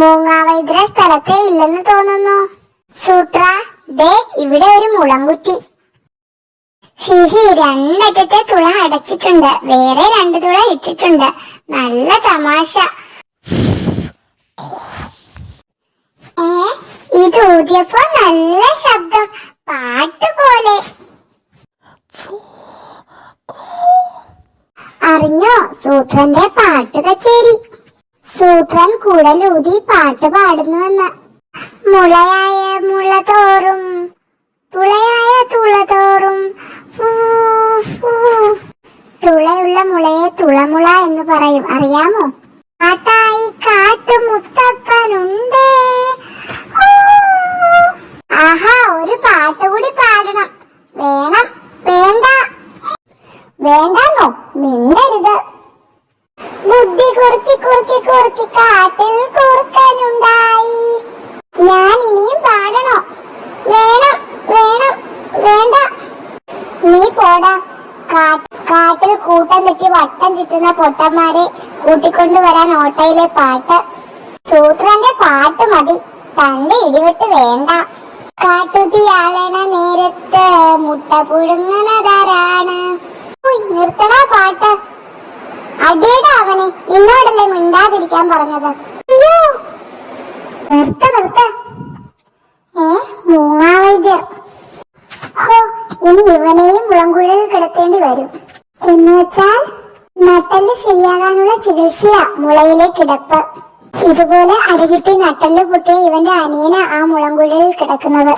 മൂങ്ങാവൈദ്യ സ്ഥലത്തെ ഇല്ലെന്ന് തോന്നുന്നു. സൂത്ര, ദേ ഇവിടെ ഒരു മുളംകുറ്റി. ഹിഹി, രണ്ടറ്റത്തെ തുള അടച്ചിട്ടുണ്ട്, വേറെ 2 തുള ഇട്ടിട്ടുണ്ട്. നല്ല തമാശ. ഇത് ഊതിയപ്പോ നല്ല ശബ്ദം, പാട്ടുപോലെ. അറിഞ്ഞോ സൂത്രന്റെ പാട്ട് കച്ചേരി? സൂത്രൻ കുടലൂതി പാട്ട് പാടുന്നുവെന്ന്. മുളയായ മുള തോറും തുളയായ തുള തോറും തുളയുള്ള മുളയെ തുളമുള എന്ന് പറയും, അറിയാമോ? കാട്ടായി കാട്ടുമുത്തപ്പനുണ്ട്. ആഹാ, ഒരു പാട്ടുകൂടി പാടണം. വേണം? വേണ്ട. വേണ്ടെന്നോ? മിണ്ടരുത്. ബുദ്ധി കുറുക്കി കുറുക്കി കുറുക്കി കാട്ടിൽ കുറുക്കനുണ്ടായി. ഞാൻ ഇനിയും പാടണോ? വേണം വേണം വേണ്ട. നീ പോടാ. കാട്ടിൽ കൂട്ടം തെറ്റി വട്ടം ചുറ്റുന്ന പൊട്ടന്മാരെ കൂട്ടിക്കൊണ്ടുവരാൻ ഓട്ടയിലെ പാട്ട്. സൂത്രന്റെ പാട്ട് മതി, തന്റെ ഇടിവെട്ട് വേണ്ട. കാട്ടുതീയാളണ നേരത്ത് മുട്ട പുഴുങ്ങുന്നതാരാണ്? നിർത്തടാ പാട്ട്. അടിയടാ അവനെ, നിന്നോടല്ലേ മിണ്ടാതിരിക്കാൻ പറഞ്ഞത്. അയ്യോ, നിർത്ത. മൂങ്ങാവൈദ്യർ. ഹോ, ഇനി ഇവനെയും മുളങ്കുഴലിൽ കിടത്തേണ്ടി വരും. എന്നുവെച്ചാൽ നട്ടല് ശരിയാകാനുള്ള ചികിത്സയാ മുളയിലെ കിടപ്പ്. ഇതുപോലെ അടികിട്ടി നട്ടല് പൊട്ടിയ ഇവന്റെ അനിയന ആ മുളങ്കുഴലിൽ കിടക്കുന്നത്.